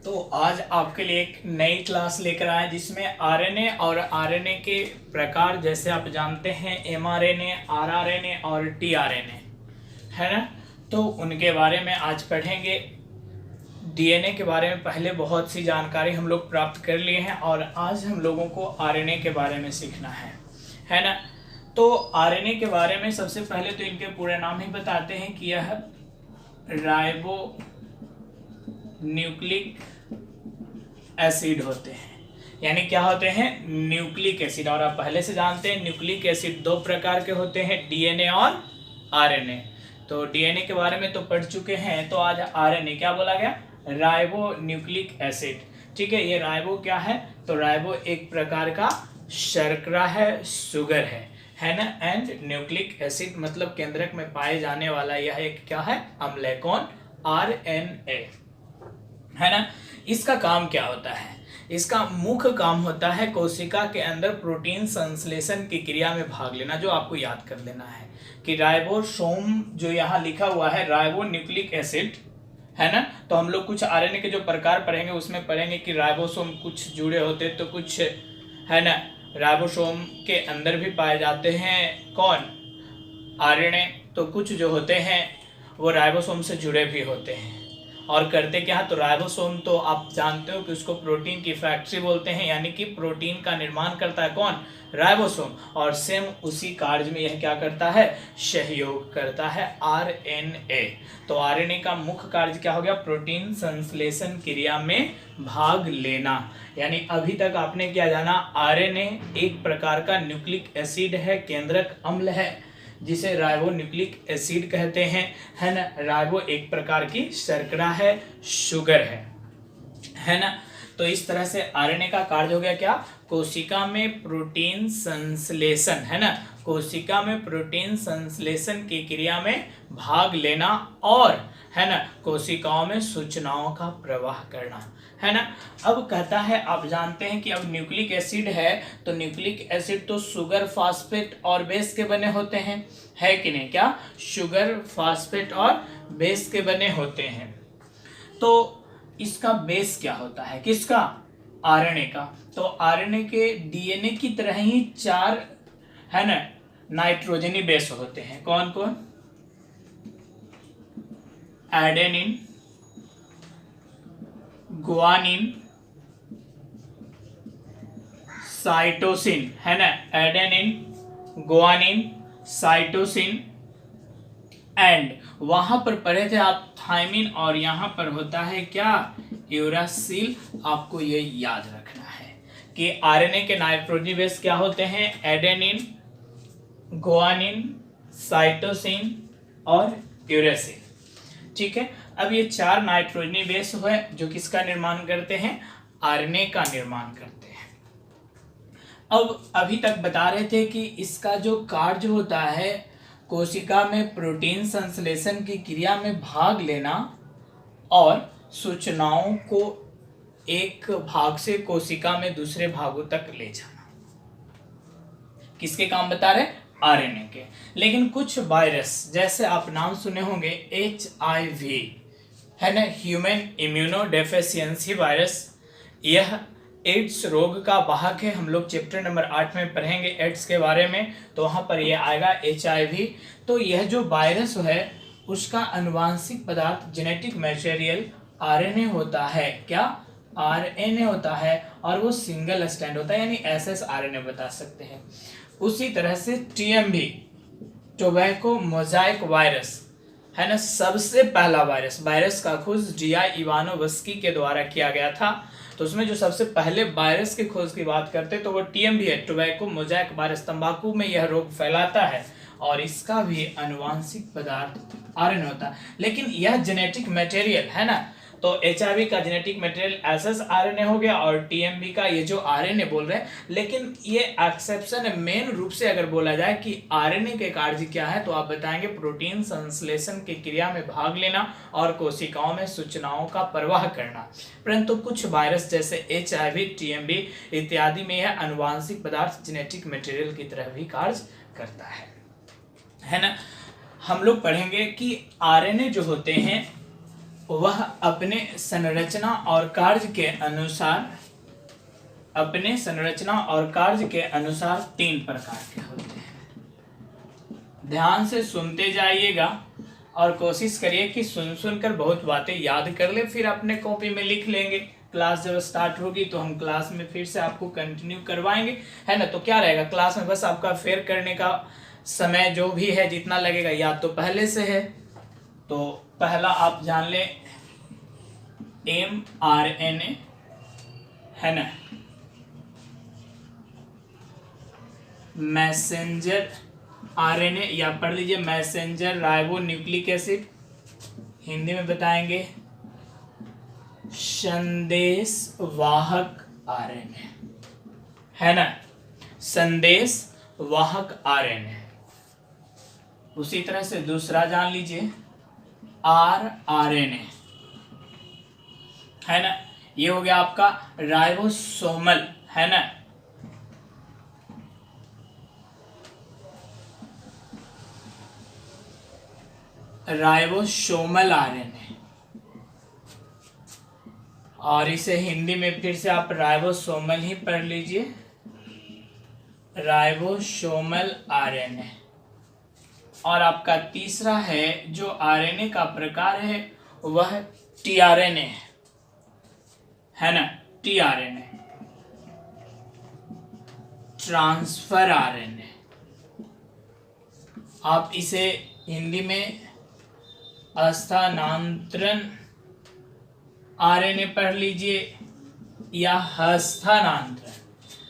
तो आज आपके लिए एक नई क्लास लेकर आए जिसमें आरएनए और आरएनए के प्रकार, जैसे आप जानते हैं एमआरएनए, आरआरएनए और टीआरएनए, है ना। तो उनके बारे में आज पढ़ेंगे। डीएनए के बारे में पहले बहुत सी जानकारी हम लोग प्राप्त कर लिए हैं और आज हम लोगों को आरएनए के बारे में सीखना है ना। तो आरएनए के बारे में सबसे पहले तो इनके पूरे नाम ही बताते हैं कि यह राइबो न्यूक्लिक एसिड होते हैं। यानी क्या होते हैं? Nucleic acid. और आप पहले से जानते हैं न्यूक्लिक एसिड दो प्रकार के होते हैं, डीएनए और आरएनए। तो डीएनए के बारे में तो पढ़ चुके हैं, तो आज आरएनए क्या बोला गया? Ribo nucleic acid. ठीक है, ये राइबो क्या है? तो राइबो एक प्रकार का शर्करा है, शुगर है ना। एंड न्यूक्लिक एसिड मतलब केंद्रक में पाए जाने वाला यह एक क्या है? अम्ल है। कौन? आरएनए, है ना। इसका काम क्या होता है? इसका मुख्य काम होता है कोशिका के अंदर प्रोटीन संश्लेषण की क्रिया में भाग लेना। जो आपको याद कर लेना है कि राइबोसोम जो यहाँ लिखा हुआ है राइबो न्यूक्लिक एसिड, है ना। तो हम लोग कुछ आरएनए के जो प्रकार पढ़ेंगे उसमें पढ़ेंगे कि राइबोसोम कुछ जुड़े होते तो कुछ, है ना, राइबोसोम के अंदर भी पाए जाते हैं। कौन? आरएनए। तो कुछ जो होते हैं वो राइबोसोम से जुड़े भी होते हैं और करते क्या है? तो राइबोसोम तो आप जानते हो कि उसको प्रोटीन की फैक्ट्री बोलते हैं, यानी कि प्रोटीन का निर्माण करता है कौन? राइबोसोम। और सेम उसी कार्य में यह क्या करता है? सहयोग करता है, आरएनए। तो आरएनए का मुख्य कार्य क्या हो गया? प्रोटीन संश्लेषण क्रिया में भाग लेना। यानी अभी तक आपने क्या जाना? आरएनए एक प्रकार का न्यूक्लिक एसिड है, केंद्रक अम्ल है, जिसे राइबो न्यूक्लिक एसिड कहते हैं, है ना। राइबो एक प्रकार की शर्करा है, शुगर है ना। तो इस तरह से आरएनए का कार्य हो गया क्या? कोशिका में प्रोटीन संश्लेषण, है ना। कोशिका में प्रोटीन संश्लेषण की क्रिया में भाग लेना और, है ना, कोशिकाओं में सूचनाओं का प्रवाह करना, है ना। अब कहता है, आप जानते हैं कि अब न्यूक्लिक एसिड है तो न्यूक्लिक एसिड तो शुगर, फास्फेट और बेस के बने होते हैं, है कि नहीं? क्या? शुगर, फास्फेट और बेस के बने होते हैं। तो इसका बेस क्या होता है? किसका? आरएनए का। तो आरएनए के डीएनए की तरह ही चार, है ना, नाइट्रोजनी बेस होते हैं। कौन कौन? एडेनिन, गुआनिन, साइटोसिन, है ना। एडेनिन, गुआनिन, साइटोसिन एंड वहां पर पढ़े थे आप थायमिन, और यहां पर होता है क्या? यूरासिल। आपको ये याद रखना है कि आरएनए के नाइट्रोजनी बेस क्या होते हैं? एडेनिन, गुआनिन, साइटोसिन और यूरासिल। ठीक है, अब ये चार नाइट्रोजनी बेस हुए जो किसका निर्माण करते हैं? आरएनए का निर्माण करते हैं। अब अभी तक बता रहे थे कि इसका जो कार्य होता है कोशिका में प्रोटीन संश्लेषण की क्रिया में भाग लेना और सूचनाओं को एक भाग से कोशिका में दूसरे भागों तक ले जाना। किसके काम बता रहे? आरएनए के। लेकिन कुछ वायरस, जैसे आप नाम सुने होंगे HIV, है ना, ह्यूमन इम्यूनो डेफिशिएंसी वायरस, यह एड्स रोग का वाहक है। हम लोग चैप्टर नंबर 8 में पढ़ेंगे एड्स के बारे में, तो वहां पर यह आएगा HIV। तो यह जो वायरस है उसका अनुवांशिक पदार्थ, जेनेटिक मटेरियल आरएनए होता है। क्या? आरएनए होता है, और वो सिंगल स्टैंड होता है, यानी SS आरएनए बता सकते हैं। उसी तरह से TMV, टोबैको मोजाइक वायरस, है ना, सबसे पहला वायरस का खोज DI इवानोवस्की के द्वारा किया गया था। तो उसमें जो सबसे पहले वायरस की खोज की बात करते तो वो TMV है, टोबैको मोजाइक वायरस। तंबाकू में यह रोग फैलाता है और इसका भी अनुवांशिक पदार्थ आरएनए होता है। लेकिन यह जेनेटिक मटेरियल, है ना, तो HIV का जेनेटिक मटेरियल SS आरएनए हो गया और TMV का ये जो आरएनए बोल रहे हैं। लेकिन ये एक्सेप्शन है, मेन रूप से अगर बोला जाए कि आरएनए के कार्य क्या है तो आप बताएंगे प्रोटीन संश्लेषण की क्रिया में भाग लेना और कोशिकाओं में सूचनाओं का प्रवाह करना। परंतु कुछ वायरस जैसे HIV, TMV इत्यादि में यह अनुवांशिक पदार्थ जेनेटिक मटेरियल की तरह भी कार्य करता है ना। हम लोग पढ़ेंगे कि आरएनए जो होते हैं वह अपने संरचना और कार्य के अनुसार 3 प्रकार के होते हैं। ध्यान से सुनते जाइएगा और कोशिश करिए कि सुन कर बहुत बातें याद कर ले, फिर अपने कॉपी में लिख लेंगे। क्लास जब स्टार्ट होगी तो हम क्लास में फिर से आपको कंटिन्यू करवाएंगे, है ना। तो क्या रहेगा, क्लास में बस आपका फेयर करने का समय जो भी है जितना लगेगा या तो पहले से है। तो पहला आप जान ले mRNA, है ना, मैसेंजर आरएनए, या पढ़ लीजिए messenger ribo nucleic acid, Hindi में बताएंगे संदेश वाहक आरएनए, है ना, संदेश वाहक आरएनए। उसी तरह से दूसरा जान लीजिए rRNA, है ना, ये हो गया आपका राइबोसोमल, है ना, राइबोसोमल आरएनए, और इसे हिंदी में फिर से आप राइबोसोमल ही पढ़ लीजिए, राइबोसोमल आरएनए। और आपका तीसरा है जो आरएनए का प्रकार है वह टीआरएनए है ना, टीआरएनए, ट्रांसफर आरएनए। आप इसे हिंदी में स्थानांतरण आरएनए पढ़ लीजिए या हस्तांतरण,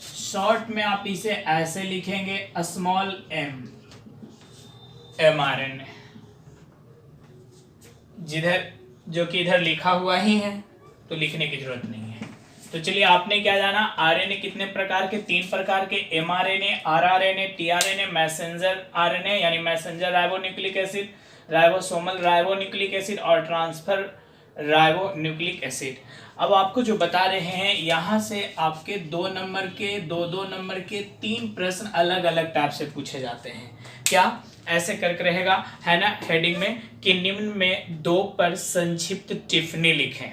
शॉर्ट में आप इसे ऐसे लिखेंगे स्मॉल mRNA, जिधर जो कि इधर लिखा हुआ ही है तो लिखने की जरूरत नहीं है। तो चलिए आपने क्या जाना, आरएनए कितने प्रकार के, 3 प्रकार के, mRNA, rRNA, tRNA, messenger RNA यानी messenger ribonucleic acid, ribosomal ribonucleic acid और ट्रांसफर राइबोन्यूक्लिक एसिड। अब आपको जो बता रहे हैं यहाँ से आपके 2 नंबर के 2-2 नंबर के 3 प्रश्न अलग अलग टाइप से पूछे जाते हैं। क्या ऐसे करके रहेगा, है ना, हेडिंग में कि निम्न में 2 पर संक्षिप्त टिप्पणी लिखें,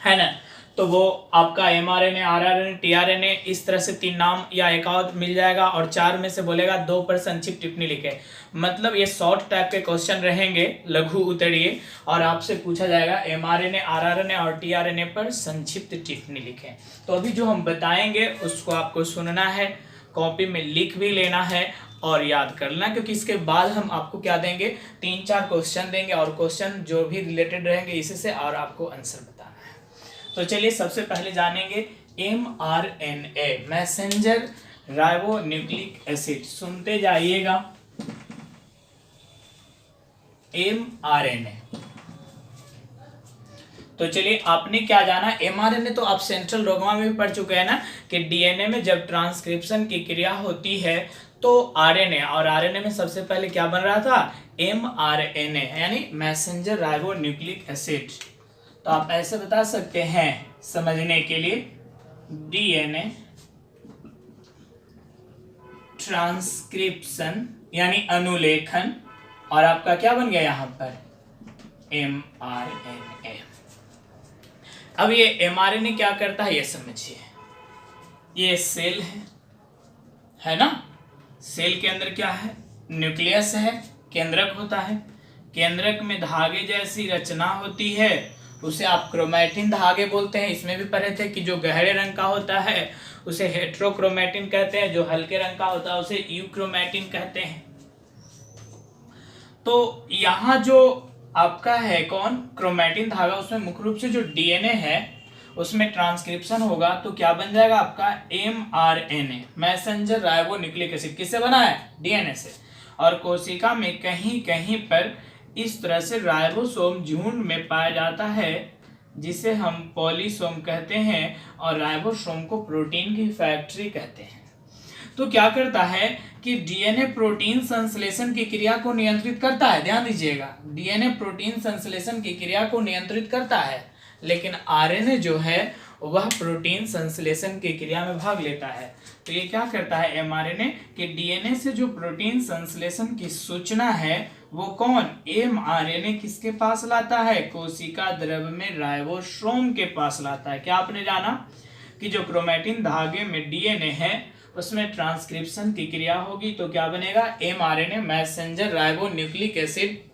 है ना। तो वो आपका mRNA, rRNA, tRNA इस तरह से 3 नाम या एक और मिल जाएगा, और 4 में से बोलेगा 2 पर संक्षिप्त टिप्पणी लिखें। मतलब ये शॉर्ट टाइप के क्वेश्चन रहेंगे, लघु उत्तरीय, और आपसे पूछा जाएगा mRNA, rRNA और tRNA पर संक्षिप्त टिप्पणी लिखें। तो अभी जो हम बताएंगे उसको आपको सुनना है, कॉपी में लिख भी लेना है और याद कर लेना, क्योंकि इसके बाद हम आपको क्या देंगे, 3-4 क्वेश्चन देंगे, और क्वेश्चन जो भी रिलेटेड रहेंगे इसी से, और आपको आंसर बताना है। तो चलिए सबसे पहले जानेंगे mRNA, मैसेंजर राइबोन्यूक्लिक एसिड। सुनते जाइएगा mRNA। तो चलिए आपने क्या जाना, mRNA तो आप सेंट्रल डोग्मा में भी पढ़ चुके हैं ना, कि डीएनए में जब ट्रांसक्रिप्शन की क्रिया होती है तो आरएनए, और आरएनए में सबसे पहले क्या बन रहा था, mRNA यानी मैसेंजर राइबोन्यूक्लिक एसिड। तो आप ऐसे बता सकते हैं समझने के लिए, डीएनए ट्रांसक्रिप्शन यानी अनुलेखन, और आपका क्या बन गया यहाँ पर mRNA। अब ये mRNA क्या करता है ये समझिए, ये सेल है ना, सेल के अंदर क्या है, न्यूक्लियस है, केंद्रक होता है, केंद्रक में धागे जैसी रचना होती है, उसे आप क्रोमैटिन धागे बोलते हैं। इसमें भी पढ़े थे कि जो गहरे रंग का होता है उसे हेट्रोक्रोमैटिन कहते हैं, जो हल्के रंग का होता है उसे यूक्रोमैटिन कहते हैं। तो यहाँ जो आपका है कौन, क्रोमैटिन धागा, उसमें मुख्य रूप से जो डीएनए है उसमें ट्रांसक्रिप्शन होगा, तो क्या बन जाएगा आपका mRNA, मैसेंजर राइबोन्यूक्लिक एसिड। किससे बना है, डीएनए से। और कोशिका में कहीं कहीं पर इस तरह से राइबोसोम झुंड में पाया जाता है, जिसे हम पॉलीसोम कहते हैं, और राइबोसोम को प्रोटीन की फैक्ट्री कहते हैं। तो क्या करता है कि डीएनए प्रोटीन संश्लेषण की क्रिया को नियंत्रित करता है, ध्यान दीजिएगा, डीएनए प्रोटीन संश्लेषण की क्रिया को नियंत्रित करता है, लेकिन आरएनए जो है वह प्रोटीन संश्लेषण की क्रिया में भाग लेता है। तो ये क्या करता है mRNA कि डीएनए से जो प्रोटीन संश्लेषण की सूचना है वो कौन, mRNA किसके पास लाता है, कोशिका द्रव में राइबोसोम के पास लाता है। क्या आपने जाना कि जो क्रोमैटिन धागे में डीएनए है उसमें ट्रांसक्रिप्शन की क्रिया होगी तो क्या बनेगा, mRNA messenger ribo nucleic acid.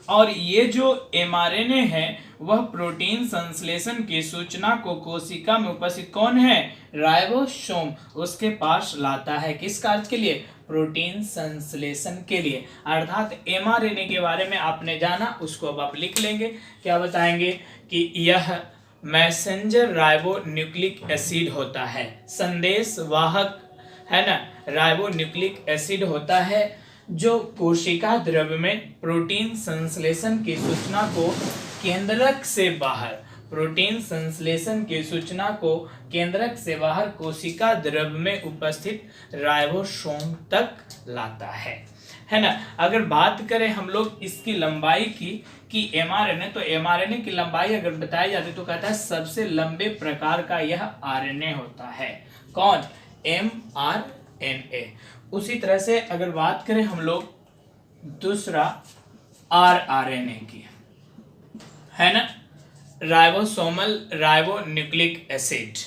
और ये जो mRNA है वह प्रोटीन संश्लेषण की सूचना को कोशिका में उपस्थित कौन है, राइबोसोम, उसके पास लाता है। किस कार्य के लिए, प्रोटीन संश्लेषण के लिए। अर्थात mRNA के बारे में आपने जाना, उसको अब आप लिख लेंगे। क्या बताएंगे कि यह मैसेंजर राइबो न्यूक्लिक एसिड होता है, संदेश वाहक है ना, राइबो न्यूक्लिक एसिड होता है जो कोशिका द्रव्य में प्रोटीन संश्लेषण की सूचना को केंद्रक से बाहर, प्रोटीन संश्लेषण की सूचना को केंद्रक से बाहर कोशिका द्रव्य में उपस्थित राइबोसोम तक लाता है ना। अगर बात करें हम लोग इसकी लंबाई की कि mRNA, तो mRNA की लंबाई अगर बताई जाती तो कहता है सबसे लंबे प्रकार का यह RNA होता है। कौन, mRNA। उसी तरह से अगर बात करें हम लोग दूसरा rRNA की, है ना, राइबोसोमल राइबो न्यूक्लिक एसिड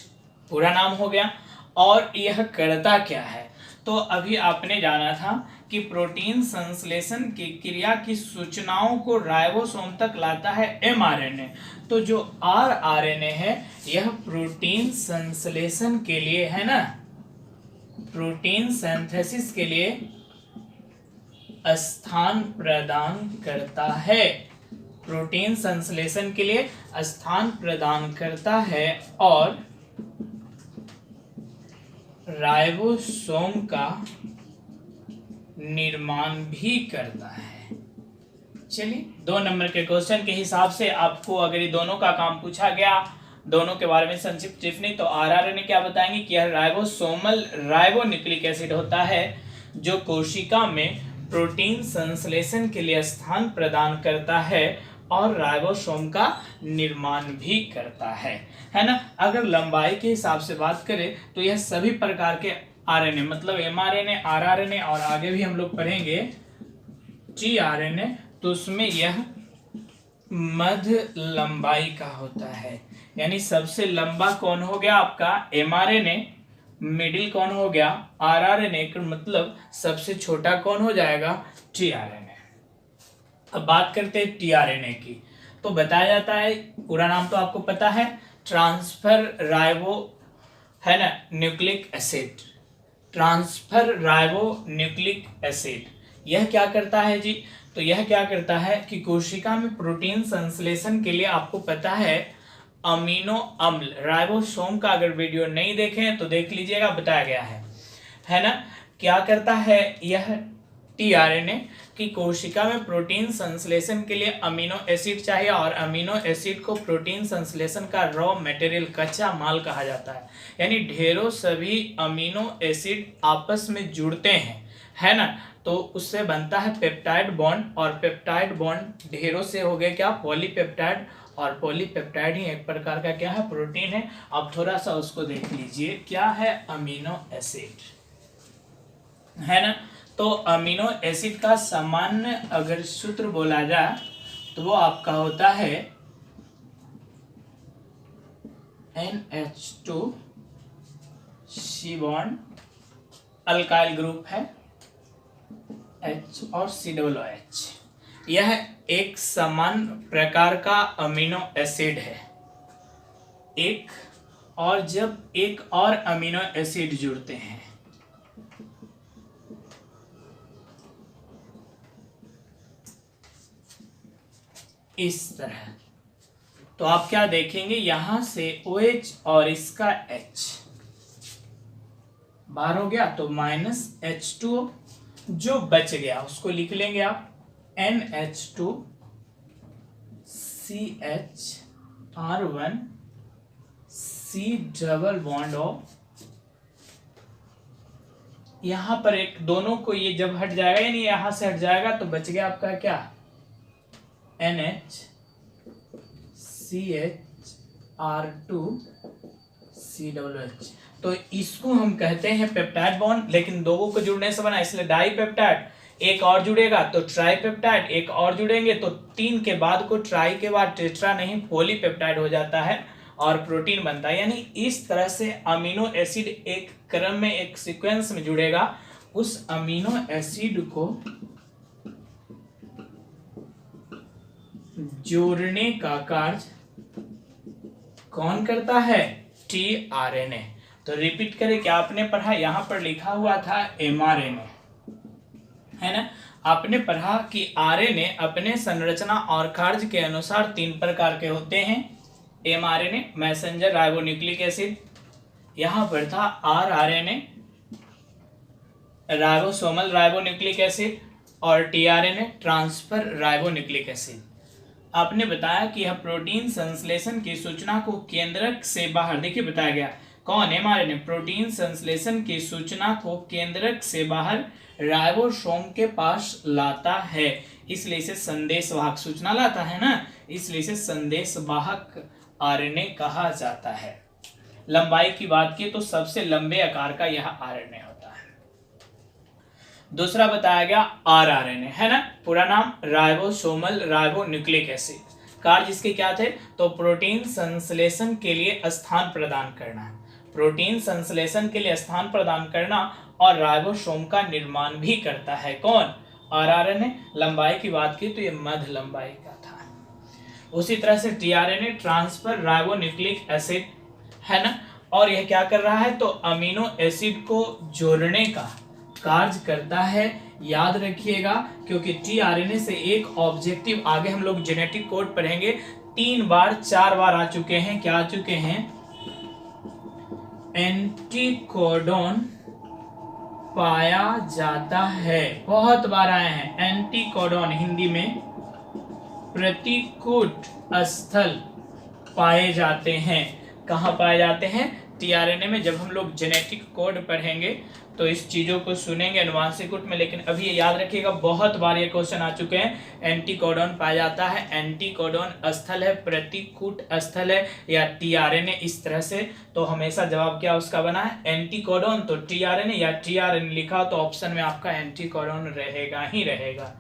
पूरा नाम हो गया। और यह करता क्या है, तो अभी आपने जाना था कि प्रोटीन संश्लेषण की क्रिया की सूचनाओं को राइबोसोम तक लाता है mRNA। तो जो rRNA है यह प्रोटीन संश्लेषण के लिए, है ना, प्रोटीन सिंथेसिस के लिए स्थान प्रदान करता है, प्रोटीन संश्लेषण के लिए स्थान प्रदान करता है और राइबोसोम का निर्माण भी करता है। चलिए 2 नंबर के क्वेश्चन के हिसाब से आपको अगर ये दोनों का काम पूछा गया, दोनों के बारे में संक्षिप्त टिप्पणी, तो rRNA क्या बताएंगे कि यह राइबोसोमल राइबो न्यूक्लिक एसिड होता है जो कोशिका में प्रोटीन संश्लेषण के लिए स्थान प्रदान करता है और राइबोसोम का निर्माण भी करता है ना। अगर लंबाई के हिसाब से बात करें तो यह सभी प्रकार के RNA, मतलब mRNA, rRNA और आगे भी हम लोग पढ़ेंगे tRNA, तो उसमें यह मध्य लंबाई का होता है। यानी सबसे लंबा कौन हो गया आपका mRNA, मिडिल कौन हो गया rRNA, मतलब सबसे छोटा कौन हो जाएगा tRNA। अब बात करते हैं tRNA की, तो बताया जाता है, पूरा नाम तो आपको पता है, ट्रांसफर राइबो, है ना, nucleic acid, transfer ribo nucleic acid. यह क्या करता है जी, तो यह क्या करता है कि कोशिका में प्रोटीन संश्लेषण के लिए आपको पता है अमीनो अम्ल, राइबोसोम का अगर वीडियो नहीं देखें तो देख लीजिएगा, बताया गया है ना। क्या करता है यह tRNA कि कोशिका में प्रोटीन संश्लेषण के लिए अमीनो एसिड चाहिए और अमीनो एसिड को प्रोटीन संश्लेषण का रॉ मटेरियल, कच्चा माल कहा जाता है। यानी ढेरों सभी अमीनो एसिड आपस में जुड़ते हैं, है ना, तो उससे बनता है पेप्टाइड बॉन्ड, और पेप्टाइड बॉन्ड ढेरों से हो गए क्या, पॉलीपेप्टाइड, और पॉलीपेप्टाइड ही एक प्रकार का क्या है, प्रोटीन है। अब थोड़ा सा उसको देख लीजिए, क्या है अमीनो एसिड, है ना। तो अमीनो एसिड का सामान्य अगर सूत्र बोला जाए तो वो आपका होता है NH2 C bond, alkyl group है H और COOH। यह एक समान प्रकार का अमीनो एसिड है। एक और जब एक और अमीनो एसिड जुड़ते हैं इस तरह, तो आप क्या देखेंगे, यहां से OH और इसका H बाहर हो गया तो -H2O, जो बच गया उसको लिख लेंगे आप NH2 CHR1 C double bond O। यहां पर एक, दोनों को ये जब हट जाएगा, यानी यहां से हट जाएगा तो बच गया आपका क्या, NH CHR2 COOH। तो इसको हम कहते हैं पेप्टाइड बॉन्ड, लेकिन दो को जुड़ने से बना इसलिए डाई पेप्टाइड। एक और जुड़ेगा तो ट्राईपेप्टाइड, एक और जुड़ेंगे तो 3 के बाद को ट्राई के बाद टेट्रा नहीं पॉलीपेप्टाइड हो जाता है और प्रोटीन बनता है। यानी इस तरह से अमीनो एसिड एक क्रम में एक सीक्वेंस में जुड़ेगा, उस अमीनो एसिड को जोड़ने का कार्य कौन करता है? टीआरएनए। तो रिपीट करें, क्या आपने पढ़ा? यहां पर लिखा हुआ था एमआरएनए, है ना। आपने पढ़ा कि आरएनए अपने संरचना और कार्य के अनुसार 3 प्रकार के होते हैं। एमआरएनए मैसेंजर राइबोन्यूक्लिक एसिड, यहां पर था आरआरएनए राइबोसोमल राइबोन्यूक्लिक एसिड, और टीआरएनए ट्रांसफर राइबोन्यूक्लिक एसिड। आपने बताया कि यह प्रोटीन संश्लेषण की सूचना को केंद्रक से बाहर, देखिए बताया गया कौन? एमआरएनए प्रोटीन संश्लेषण की सूचना को केंद्रक से बाहर राइबोसोम के पास लाता है, इसलिए इसे संदेशवाहक सूचना लाता है ना, इसलिए इसे संदेशवाहक आरएनए कहा जाता है। लंबाई की बात की तो सबसे लंबे आकार का यह आरएनए होता है। दूसरा बताया गया आरआरएनए, है ना, पूरा नाम राइबोसोमल राइबोन्यूक्लिक एसिड। कार्य इसके क्या थे? तो प्रोटीन संश्लेषण के लिए स्थान प्रदान करना, प्रोटीन संश्लेषण के लिए स्थान प्रदान करना और राइबोसोम का निर्माण भी करता है। कौन? आरआरएनए। लंबाई की बात की तो ये मध्य लंबाई का था। उसी तरह से टीआरएनए ट्रांसफर राइबोन्यूक्लिक एसिड, है ना, और यह क्या कर रहा है? तो अमीनो एसिड को जोड़ने का कार्य करता है। याद रखिएगा, क्योंकि टीआरएनए से एक ऑब्जेक्टिव आगे हम लोग जेनेटिक कोड पढ़ेंगे, 3 बार 4 बार आ चुके हैं। क्या आ चुके हैं? एंटीकोडॉन पाया जाता है, बहुत बार आए हैं। एंटीकोडॉन हिंदी में प्रतिकूट स्थल पाए जाते हैं। कहाँ पाए जाते हैं? टीआरएनए में। जब हम लोग जेनेटिक कोड पढ़ेंगे तो इस चीजों को सुनेंगे अनुवांशिक कोड में, लेकिन अभी ये याद रखिएगा, बहुत बार ये क्वेश्चन आ चुके हैं। एंटीकोडॉन पाया जाता है, एंटीकोडॉन स्थल है, प्रतिकूट स्थल है, या टीआरएनए, इस तरह से। तो हमेशा जवाब क्या उसका बना है? एंटीकोडॉन। तो टीआरएनए या टीआरएनए लिखा तो ऑप्शन में आपका एंटीकोडॉन रहेगा ही रहेगा।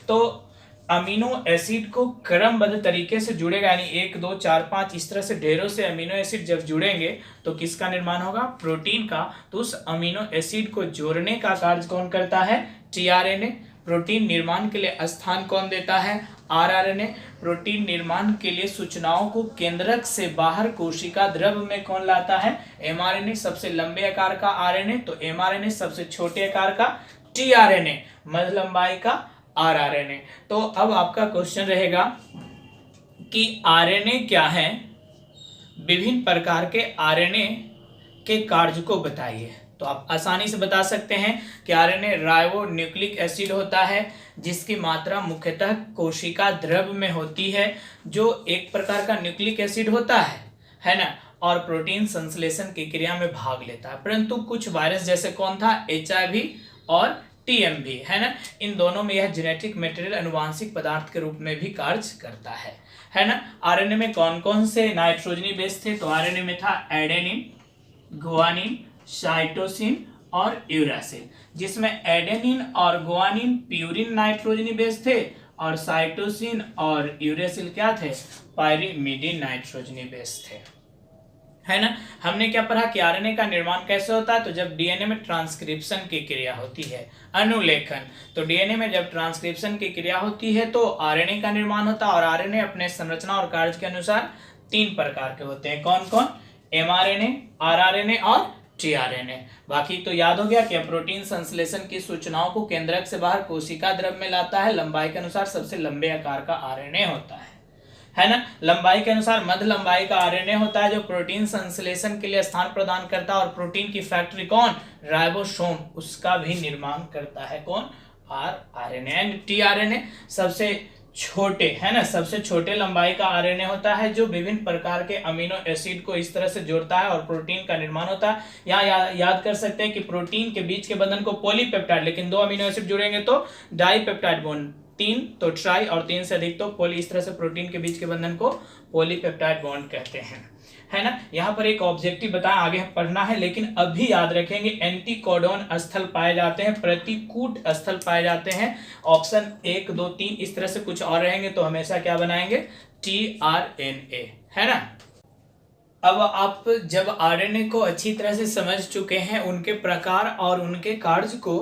तो अमीनो एसिड को क्रमबद्ध तरीके से जुड़ेगा, यानी 1 2 4 5 इस तरह से ढेरों से अमीनो एसिड जब जुड़ेंगे तो किसका निर्माण होगा? प्रोटीन का। तो उस अमीनो एसिड को जोड़ने का कार्य कौन करता है? टीआरएनए। प्रोटीन निर्माण के लिए स्थान कौन देता है? आरआरएनए। प्रोटीन निर्माण के लिए सूचनाओं को केंद्रक से बाहर कोशिका द्रव में कौन लाता है? एमआरएनए। सबसे लंबे आकार का आरएनए तो एमआरएनए, सबसे छोटे आकार का टीआरएनए, मध्य लंबाई का आरआरएनए। तो अब आपका क्वेश्चन रहेगा कि आरएनए क्या है? विभिन्न प्रकार के आरएनए के कार्य को बताइए। तो आप आसानी से बता सकते हैं कि आरएनए राइबोन्यूक्लिक एसिड होता है, जिसकी मात्रा मुख्यतः कोशिका द्रव में होती है, जो एक प्रकार का न्यूक्लिक एसिड होता है ना, और प्रोटीन संश्लेषण की क्रिया में भाग लेता है। परंतु कुछ वायरस जैसे कौन था? एचआईवी और टीएमवी, है ना, इन दोनों में यह जेनेटिक मटेरियल अनुवांशिक पदार्थ के रूप में भी कार्य करता है ना। आरएनए में कौन कौन से नाइट्रोजनी बेस थे? तो आरएनए में था एडेनिन, गुआनिन, साइटोसिन और यूरासिल, जिसमें एडेनिन और गुआनिन प्यूरिन नाइट्रोजनी बेस थे और साइटोसिन और यूरासिल क्या थे? पायरिमिडिन नाइट्रोजनी बेस थे, है ना। हमने क्या पढ़ा कि आरएनए का निर्माण कैसे होता है? तो जब डीएनए में ट्रांसक्रिप्शन की क्रिया होती है, अनुलेखन, तो डीएनए में जब ट्रांसक्रिप्शन की क्रिया होती है तो आरएनए का निर्माण होता है। और आरएनए अपने संरचना और कार्य के अनुसार 3 प्रकार के होते हैं। कौन कौन? एमआरएनए, आरआरएनए और टीआरएनए। बाकी तो याद हो गया कि प्रोटीन संश्लेषण की सूचनाओं को केंद्रक से बाहर कोशिका द्रव में लाता है। लंबाई के अनुसार सबसे लंबे आकार का आरएनए होता है ना। लंबाई के अनुसार मध्य लंबाई का आरएनए होता है, जो प्रोटीन संश्लेषण के लिए स्थान प्रदान करता है, और प्रोटीन की फैक्ट्री कौन? राइबोसोम, उसका भी निर्माण करता है। कौन? आरएनए। एंड टीआरएनए सबसे छोटे, है ना, सबसे छोटे लंबाई का आरएनए होता है, जो विभिन्न प्रकार के अमीनो एसिड को इस तरह से जोड़ता है और प्रोटीन का निर्माण होता है। यहाँ याद कर सकते हैं कि प्रोटीन के बीच के बंधन को पॉलीपेप्टाइड, लेकिन 2 अमीनो एसिड जुड़ेंगे तो डाईपेप्टाइड बॉन्ड तीन तो ट्राई और तीन से अधिक तो पॉली। इस तरह से प्रोटीन के बीच के बंधन को पॉलीपेप्टाइड बॉन्ड कहते हैं, है ना। यहाँ पर एक ऑब्जेक्टिव बताया, आगे पढ़ना है, लेकिन अभी याद रखेंगे एंटीकोडॉन स्थल पाए जाते हैं, प्रतिकूट स्थल पाए जाते हैं। ऑप्शन 1 2 3 इस तरह से कुछ और रहेंगे तो हमेशा क्या बनाएंगे, tRNA, है ना। अब आप जब आरएनए को अच्छी तरह से समझ चुके हैं, उनके प्रकार और उनके कार्य को,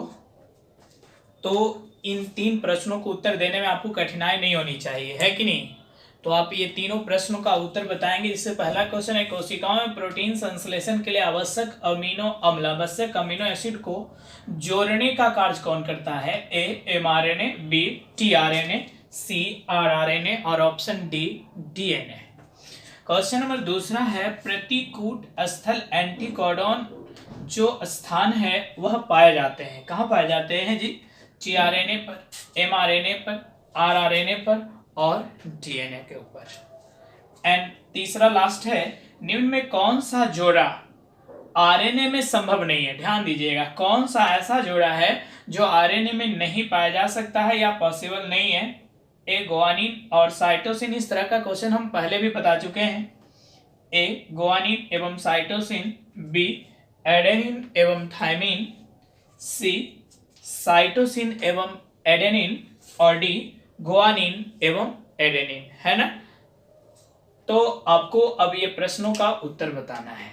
तो इन 3 प्रश्नों को उत्तर देने में आपको कठिनाई नहीं होनी चाहिए, है कि नहीं। तो आप ये तीनों प्रश्नों का उत्तर बताएंगे। जिससे पहला क्वेश्चन है, कोशिकाओं में प्रोटीन संश्लेषण के लिए आवश्यक अमीनो अम्ल, आवश्यक अमीनो एसिड को जोड़ने का कार्य कौन करता है। ए एमआरएनए, बी टीआरएनए, सी आरआरएनए और option D DNA. Question number दूसरा है, प्रतिकूट स्थल एंटीकोडॉन जो स्थान है वह पाए जाते हैं, कहाँ पाए जाते हैं जी, टीआरएनए पर, एमआरएनए पर, आरआरएनए पर और डीएनए के ऊपर। एंड तीसरा लास्ट है, निम्न में कौन सा जोड़ा आरएनए में संभव नहीं है। ध्यान दीजिएगा, कौन सा ऐसा जोड़ा है जो आरएनए में नहीं पाया जा सकता है या पॉसिबल नहीं है। ए गुआनिन और साइटोसिन, इस तरह का क्वेश्चन हम पहले भी बता चुके हैं। ए गुआनिन एवं साइटोसिन, बी एडेनिन एवं थाइमिन, सी साइटोसिन एवं एडेनिन और डी गुआनिन एवं एडेनिन, है ना। तो आपको अब ये प्रश्नों का उत्तर बताना है।